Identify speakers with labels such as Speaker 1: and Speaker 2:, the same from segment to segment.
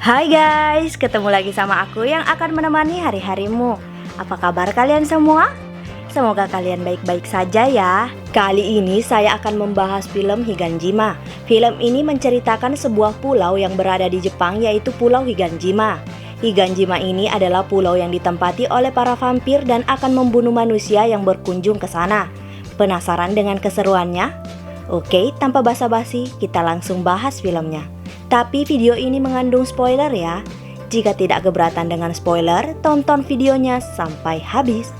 Speaker 1: Hai guys, ketemu lagi sama aku yang akan menemani hari-harimu. Apa kabar kalian semua? Semoga kalian baik-baik saja ya. Kali ini saya akan membahas film Higanjima. Film ini menceritakan sebuah pulau yang berada di Jepang, yaitu Pulau Higanjima. Higanjima ini adalah pulau yang ditempati oleh para vampir dan akan membunuh manusia yang berkunjung ke sana. Penasaran dengan keseruannya? Oke, tanpa basa-basi, kita langsung bahas filmnya. Tapi video ini mengandung spoiler ya. Jika tidak keberatan dengan spoiler, tonton videonya sampai habis.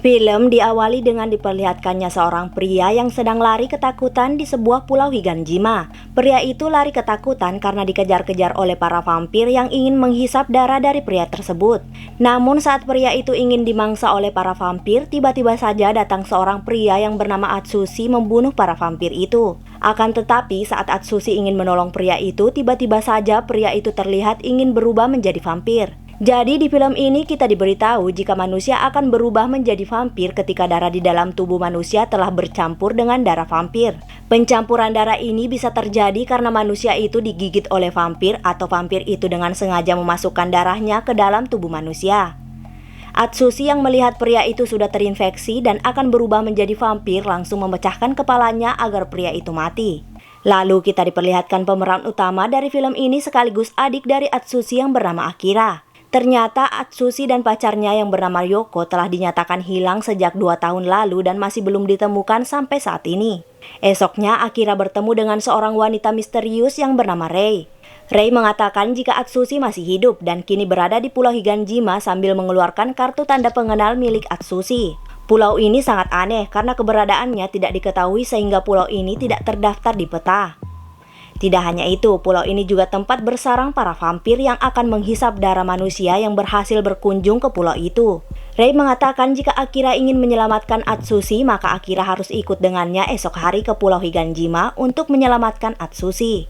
Speaker 1: Film diawali dengan diperlihatkannya seorang pria yang sedang lari ketakutan di sebuah pulau Higanjima. Pria itu lari ketakutan karena dikejar-kejar oleh para vampir yang ingin menghisap darah dari pria tersebut. Namun saat pria itu ingin dimangsa oleh para vampir, tiba-tiba saja datang seorang pria yang bernama Atsushi membunuh para vampir itu. Akan tetapi saat Atsushi ingin menolong pria itu, tiba-tiba saja pria itu terlihat ingin berubah menjadi vampir. Jadi di film ini kita diberitahu jika manusia akan berubah menjadi vampir ketika darah di dalam tubuh manusia telah bercampur dengan darah vampir. Pencampuran darah ini bisa terjadi karena manusia itu digigit oleh vampir atau vampir itu dengan sengaja memasukkan darahnya ke dalam tubuh manusia. Atsushi yang melihat pria itu sudah terinfeksi dan akan berubah menjadi vampir langsung memecahkan kepalanya agar pria itu mati. Lalu kita diperlihatkan pemeran utama dari film ini sekaligus adik dari Atsushi yang bernama Akira. Ternyata Atsushi dan pacarnya yang bernama Yoko telah dinyatakan hilang sejak 2 tahun lalu dan masih belum ditemukan sampai saat ini. Esoknya Akira bertemu dengan seorang wanita misterius yang bernama Rei. Rei mengatakan jika Atsushi masih hidup dan kini berada di Pulau Higanjima sambil mengeluarkan kartu tanda pengenal milik Atsushi. Pulau ini sangat aneh karena keberadaannya tidak diketahui sehingga pulau ini tidak terdaftar di peta. Tidak hanya itu, pulau ini juga tempat bersarang para vampir yang akan menghisap darah manusia yang berhasil berkunjung ke pulau itu. Rei mengatakan jika Akira ingin menyelamatkan Atsushi, maka Akira harus ikut dengannya esok hari ke Pulau Higanjima untuk menyelamatkan Atsushi.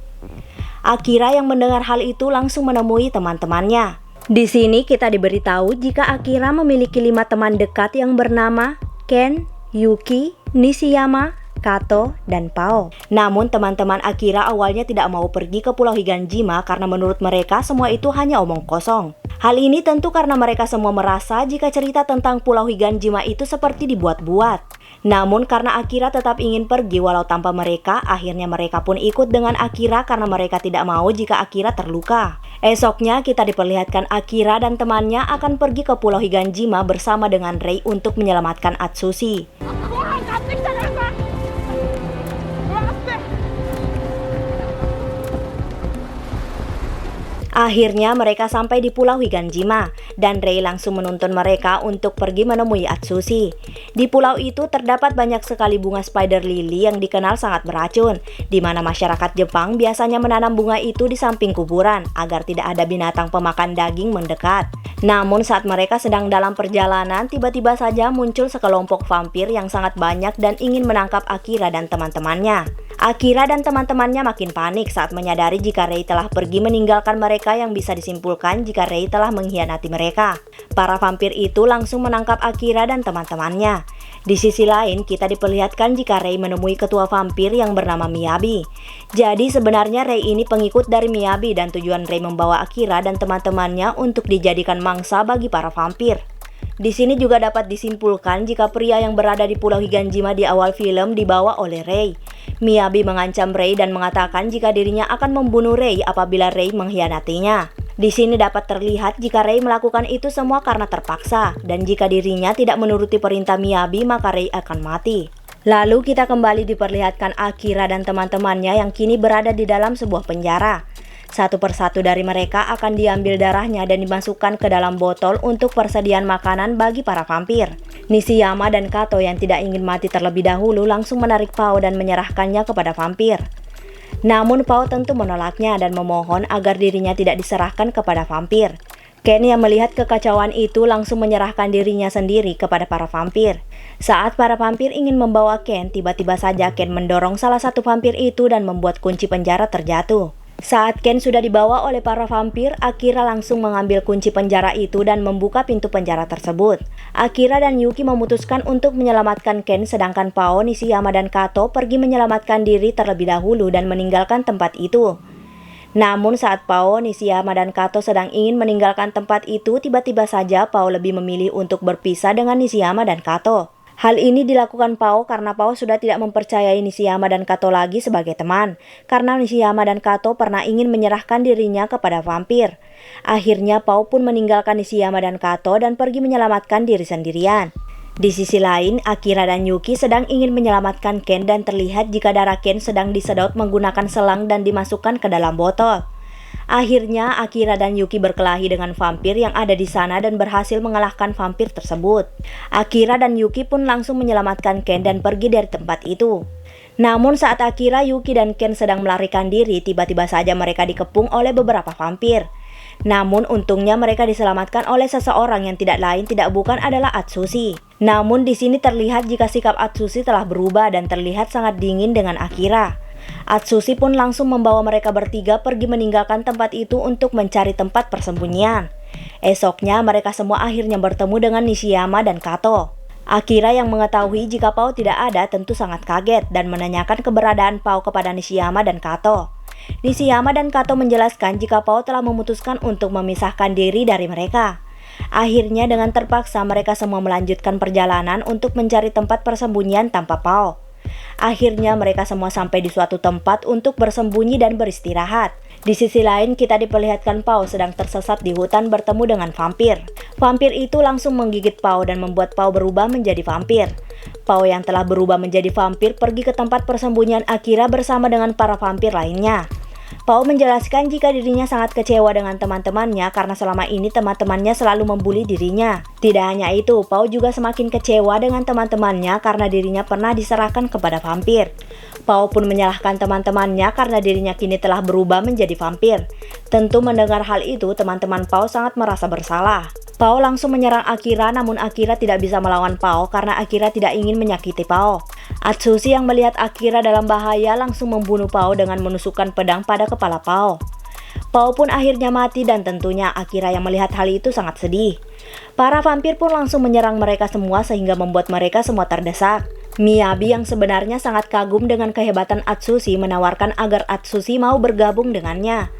Speaker 1: Akira yang mendengar hal itu langsung menemui teman-temannya. Di sini kita diberitahu jika Akira memiliki 5 teman dekat yang bernama Ken, Yuki, Nishiyama, Kato, dan Pao. Namun teman-teman Akira awalnya tidak mau pergi ke Pulau Higanjima karena menurut mereka semua itu hanya omong kosong. Hal ini tentu karena mereka semua merasa jika cerita tentang Pulau Higanjima itu seperti dibuat-buat. Namun karena Akira tetap ingin pergi walau tanpa mereka, akhirnya mereka pun ikut dengan Akira karena mereka tidak mau jika Akira terluka. Esoknya kita diperlihatkan Akira dan temannya akan pergi ke Pulau Higanjima bersama dengan Rei untuk menyelamatkan Atsushi. Akhirnya mereka sampai di Pulau Higanjima dan Rei langsung menuntun mereka untuk pergi menemui Atsushi. Di pulau itu terdapat banyak sekali bunga spider lily yang dikenal sangat beracun, di mana masyarakat Jepang biasanya menanam bunga itu di samping kuburan agar tidak ada binatang pemakan daging mendekat. Namun saat mereka sedang dalam perjalanan, tiba-tiba saja muncul sekelompok vampir yang sangat banyak dan ingin menangkap Akira dan teman-temannya. Akira dan teman-temannya makin panik saat menyadari jika Rei telah pergi meninggalkan mereka, yang bisa disimpulkan jika Rei telah mengkhianati mereka. Para vampir itu langsung menangkap Akira dan teman-temannya. Di sisi lain, kita diperlihatkan jika Rei menemui ketua vampir yang bernama Miyabi. Jadi sebenarnya Rei ini pengikut dari Miyabi dan tujuan Rei membawa Akira dan teman-temannya untuk dijadikan mangsa bagi para vampir. Di sini juga dapat disimpulkan jika pria yang berada di Pulau Higanjima di awal film dibawa oleh Rei. Miyabi mengancam Rei dan mengatakan jika dirinya akan membunuh Rei apabila Rei mengkhianatinya. Di sini dapat terlihat jika Rei melakukan itu semua karena terpaksa, dan jika dirinya tidak menuruti perintah Miyabi maka Rei akan mati. Lalu kita kembali diperlihatkan Akira dan teman-temannya yang kini berada di dalam sebuah penjara. Satu persatu dari mereka akan diambil darahnya dan dimasukkan ke dalam botol untuk persediaan makanan bagi para vampir. Nishiyama dan Kato yang tidak ingin mati terlebih dahulu langsung menarik Pao dan menyerahkannya kepada vampir. Namun Pao tentu menolaknya dan memohon agar dirinya tidak diserahkan kepada vampir. Ken yang melihat kekacauan itu langsung menyerahkan dirinya sendiri kepada para vampir. Saat para vampir ingin membawa Ken, tiba-tiba saja Ken mendorong salah satu vampir itu dan membuat kunci penjara terjatuh. Saat Ken sudah dibawa oleh para vampir, Akira langsung mengambil kunci penjara itu dan membuka pintu penjara tersebut. Akira dan Yuki memutuskan untuk menyelamatkan Ken, sedangkan Pao, Nishiyama, dan Kato pergi menyelamatkan diri terlebih dahulu dan meninggalkan tempat itu. Namun saat Pao, Nishiyama, dan Kato sedang ingin meninggalkan tempat itu, tiba-tiba saja Pao lebih memilih untuk berpisah dengan Nishiyama dan Kato. Hal ini dilakukan Pao karena Pao sudah tidak mempercayai Nishiyama dan Kato lagi sebagai teman, karena Nishiyama dan Kato pernah ingin menyerahkan dirinya kepada vampir. Akhirnya Pao pun meninggalkan Nishiyama dan Kato dan pergi menyelamatkan diri sendirian. Di sisi lain, Akira dan Yuki sedang ingin menyelamatkan Ken dan terlihat jika darah Ken sedang disedot menggunakan selang dan dimasukkan ke dalam botol. Akhirnya Akira dan Yuki berkelahi dengan vampir yang ada di sana dan berhasil mengalahkan vampir tersebut. Akira dan Yuki pun langsung menyelamatkan Ken dan pergi dari tempat itu. Namun saat Akira, Yuki, dan Ken sedang melarikan diri, tiba-tiba saja mereka dikepung oleh beberapa vampir. Namun untungnya mereka diselamatkan oleh seseorang yang tidak lain tidak bukan adalah Atsushi. Namun di sini terlihat jika sikap Atsushi telah berubah dan terlihat sangat dingin dengan Akira. Atsushi pun langsung membawa mereka bertiga pergi meninggalkan tempat itu untuk mencari tempat persembunyian. Esoknya mereka semua akhirnya bertemu dengan Nishiyama dan Kato. Akira yang mengetahui jika Pao tidak ada tentu sangat kaget dan menanyakan keberadaan Pao kepada Nishiyama dan Kato. Nishiyama dan Kato menjelaskan jika Pao telah memutuskan untuk memisahkan diri dari mereka. Akhirnya dengan terpaksa mereka semua melanjutkan perjalanan untuk mencari tempat persembunyian tanpa Pao. Akhirnya mereka semua sampai di suatu tempat untuk bersembunyi dan beristirahat. Di sisi lain kita diperlihatkan Pao sedang tersesat di hutan bertemu dengan vampir. Vampir itu langsung menggigit Pao dan membuat Pao berubah menjadi vampir. Pao yang telah berubah menjadi vampir pergi ke tempat persembunyian Akira bersama dengan para vampir lainnya. Pao menjelaskan jika dirinya sangat kecewa dengan teman-temannya karena selama ini teman-temannya selalu membuli dirinya. Tidak hanya itu, Pao juga semakin kecewa dengan teman-temannya karena dirinya pernah diserahkan kepada vampir. Pao pun menyalahkan teman-temannya karena dirinya kini telah berubah menjadi vampir. Tentu mendengar hal itu, teman-teman Pao sangat merasa bersalah. Pao langsung menyerang Akira, namun Akira tidak bisa melawan Pao karena Akira tidak ingin menyakiti Pao. Atsushi yang melihat Akira dalam bahaya langsung membunuh Pao dengan menusukkan pedang pada kepala Pao. Pao pun akhirnya mati dan tentunya Akira yang melihat hal itu sangat sedih. Para vampir pun langsung menyerang mereka semua sehingga membuat mereka semua terdesak. Miyabi yang sebenarnya sangat kagum dengan kehebatan Atsushi menawarkan agar Atsushi mau bergabung dengannya.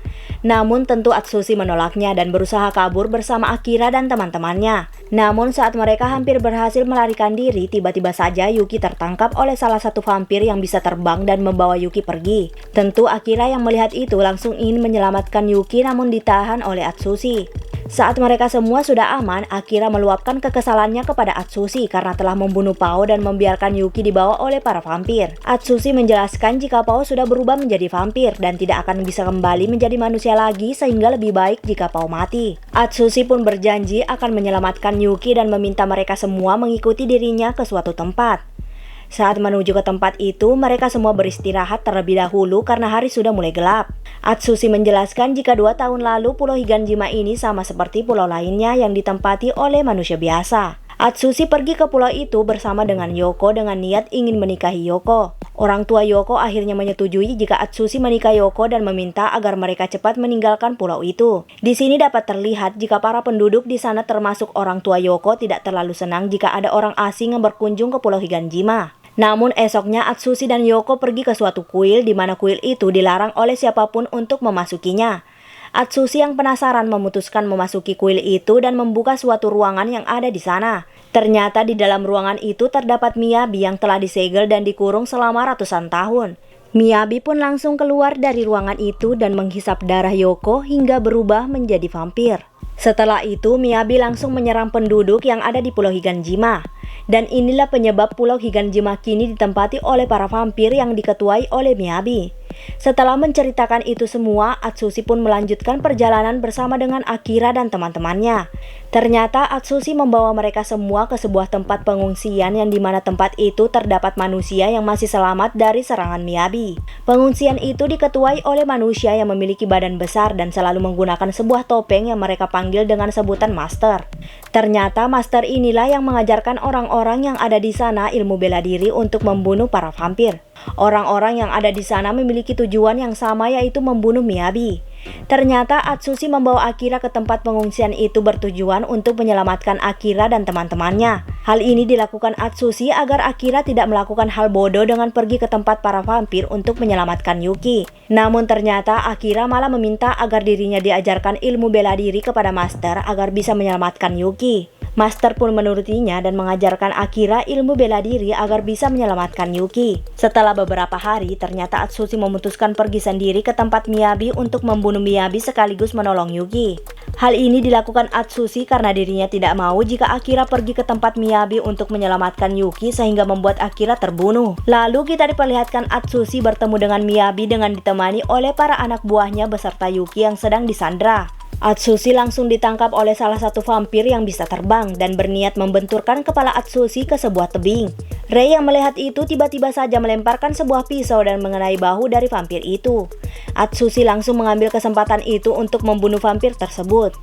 Speaker 1: Namun tentu Atsushi menolaknya dan berusaha kabur bersama Akira dan teman-temannya. Namun saat mereka hampir berhasil melarikan diri, tiba-tiba saja Yuki tertangkap oleh salah satu vampir yang bisa terbang dan membawa Yuki pergi. Tentu Akira yang melihat itu langsung ingin menyelamatkan Yuki namun ditahan oleh Atsushi. Saat mereka semua sudah aman, Akira meluapkan kekesalannya kepada Atsushi karena telah membunuh Pao dan membiarkan Yuki dibawa oleh para vampir. Atsushi menjelaskan jika Pao sudah berubah menjadi vampir dan tidak akan bisa kembali menjadi manusia lagi sehingga lebih baik jika Pao mati. Atsushi pun berjanji akan menyelamatkan Yuki dan meminta mereka semua mengikuti dirinya ke suatu tempat. Saat menuju ke tempat itu, mereka semua beristirahat terlebih dahulu karena hari sudah mulai gelap. Atsushi menjelaskan jika 2 tahun lalu Pulau Higanshima ini sama seperti pulau lainnya yang ditempati oleh manusia biasa. Atsushi pergi ke pulau itu bersama dengan Yoko dengan niat ingin menikahi Yoko. Orang tua Yoko akhirnya menyetujui jika Atsushi menikahi Yoko dan meminta agar mereka cepat meninggalkan pulau itu. Di sini dapat terlihat jika para penduduk di sana termasuk orang tua Yoko tidak terlalu senang jika ada orang asing yang berkunjung ke Pulau Higanshima. Namun esoknya Atsushi dan Yoko pergi ke suatu kuil di mana kuil itu dilarang oleh siapapun untuk memasukinya. Atsushi yang penasaran memutuskan memasuki kuil itu dan membuka suatu ruangan yang ada di sana. Ternyata di dalam ruangan itu terdapat Miyabi yang telah disegel dan dikurung selama ratusan tahun. Miyabi pun langsung keluar dari ruangan itu dan menghisap darah Yoko hingga berubah menjadi vampir. Setelah itu Miyabi langsung menyerang penduduk yang ada di Pulau Higanshima. Dan inilah penyebab Pulau Higanshima kini ditempati oleh para vampir yang diketuai oleh Miyabi. Setelah menceritakan itu semua, Atsushi pun melanjutkan perjalanan bersama dengan Akira dan teman-temannya. Ternyata Atsushi membawa mereka semua ke sebuah tempat pengungsian yang dimana tempat itu terdapat manusia yang masih selamat dari serangan Miyabi. Pengungsian itu diketuai oleh manusia yang memiliki badan besar dan selalu menggunakan sebuah topeng yang mereka panggil dengan sebutan Master. Ternyata Master inilah yang mengajarkan orang-orang yang ada di sana ilmu bela diri untuk membunuh para vampir. Orang-orang yang ada di sana memiliki tujuan yang sama, yaitu membunuh Miyabi. Ternyata Atsushi membawa Akira ke tempat pengungsian itu bertujuan untuk menyelamatkan Akira dan teman-temannya. Hal ini dilakukan Atsushi agar Akira tidak melakukan hal bodoh dengan pergi ke tempat para vampir untuk menyelamatkan Yuki. Namun ternyata Akira malah meminta agar dirinya diajarkan ilmu bela diri kepada Master agar bisa menyelamatkan Yuki. Master pun menurutinya dan mengajarkan Akira ilmu bela diri agar bisa menyelamatkan Yuki. Setelah beberapa hari, ternyata Atsushi memutuskan pergi sendiri ke tempat Miyabi untuk membunuh Miyabi sekaligus menolong Yuki. Hal ini dilakukan Atsushi karena dirinya tidak mau jika Akira pergi ke tempat Miyabi untuk menyelamatkan Yuki sehingga membuat Akira terbunuh. Lalu kita diperlihatkan Atsushi bertemu dengan Miyabi dengan ditemani oleh para anak buahnya beserta Yuki yang sedang disandra. Atsushi langsung ditangkap oleh salah satu vampir yang bisa terbang dan berniat membenturkan kepala Atsushi ke sebuah tebing. Rei yang melihat itu tiba-tiba saja melemparkan sebuah pisau dan mengenai bahu dari vampir itu. Atsushi langsung mengambil kesempatan itu untuk membunuh vampir tersebut.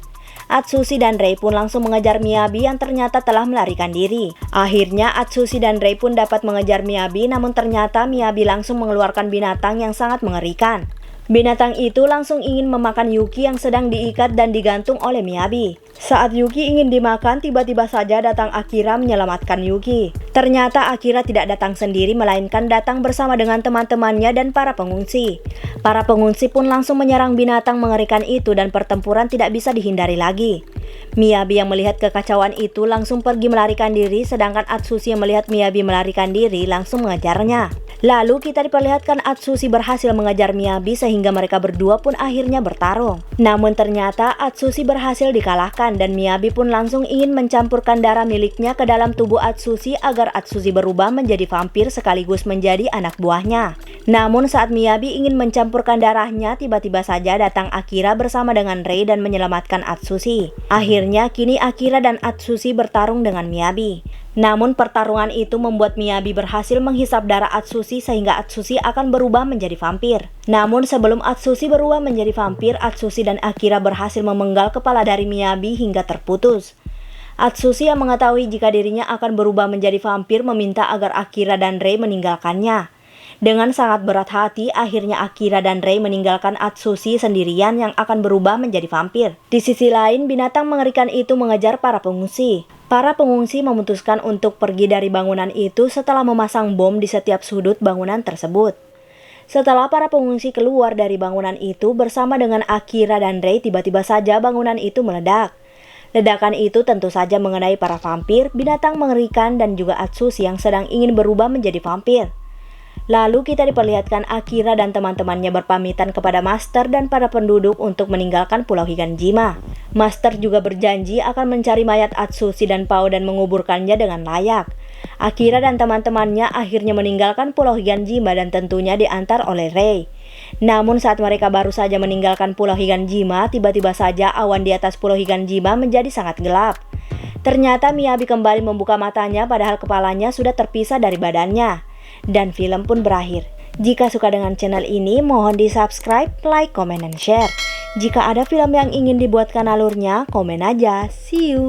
Speaker 1: Atsushi dan Rei pun langsung mengejar Miyabi yang ternyata telah melarikan diri. Akhirnya Atsushi dan Rei pun dapat mengejar Miyabi, namun ternyata Miyabi langsung mengeluarkan binatang yang sangat mengerikan. Binatang itu langsung ingin memakan Yuki yang sedang diikat dan digantung oleh Miyabi. Saat Yuki ingin dimakan, tiba-tiba saja datang Akira menyelamatkan Yuki. Ternyata Akira tidak datang sendiri, melainkan datang bersama dengan teman-temannya dan para pengungsi. Para pengungsi pun langsung menyerang binatang mengerikan itu dan pertempuran tidak bisa dihindari lagi. Miyabi yang melihat kekacauan itu langsung pergi melarikan diri, sedangkan Atsushi yang melihat Miyabi melarikan diri langsung mengejarnya. Lalu kita diperlihatkan Atsushi berhasil mengejar Miyabi sehingga mereka berdua pun akhirnya bertarung. Namun ternyata Atsushi berhasil dikalahkan dan Miyabi pun langsung ingin mencampurkan darah miliknya ke dalam tubuh Atsushi agar Atsushi berubah menjadi vampir sekaligus menjadi anak buahnya. Namun saat Miyabi ingin mencampurkan darahnya, tiba-tiba saja datang Akira bersama dengan Rei dan menyelamatkan Atsushi. Akhirnya kini Akira dan Atsushi bertarung dengan Miyabi. Namun pertarungan itu membuat Miyabi berhasil menghisap darah Atsushi sehingga Atsushi akan berubah menjadi vampir. Namun sebelum Atsushi berubah menjadi vampir, Atsushi dan Akira berhasil memenggal kepala dari Miyabi hingga terputus. Atsushi yang mengetahui jika dirinya akan berubah menjadi vampir meminta agar Akira dan Rei meninggalkannya. Dengan sangat berat hati, akhirnya Akira dan Rei meninggalkan Atsushi sendirian yang akan berubah menjadi vampir. Di sisi lain, binatang mengerikan itu mengejar para pengungsi. Para pengungsi memutuskan untuk pergi dari bangunan itu setelah memasang bom di setiap sudut bangunan tersebut. Setelah para pengungsi keluar dari bangunan itu bersama dengan Akira dan Rei, tiba-tiba saja bangunan itu meledak. Ledakan itu tentu saja mengenai para vampir, binatang mengerikan, dan juga Atsushi yang sedang ingin berubah menjadi vampir. Lalu kita diperlihatkan Akira dan teman-temannya berpamitan kepada Master dan para penduduk untuk meninggalkan Pulau Higanjima. Master juga berjanji akan mencari mayat Atsushi dan Pao dan menguburkannya dengan layak. Akira dan teman-temannya akhirnya meninggalkan Pulau Higanjima dan tentunya diantar oleh Rei. Namun saat mereka baru saja meninggalkan Pulau Higanjima, tiba-tiba saja awan di atas Pulau Higanjima menjadi sangat gelap. Ternyata Miyabi kembali membuka matanya padahal kepalanya sudah terpisah dari badannya. Dan film pun berakhir. Jika suka dengan channel ini, mohon di subscribe, like, comment, dan share. Jika ada film yang ingin dibuatkan alurnya, komen aja. See you!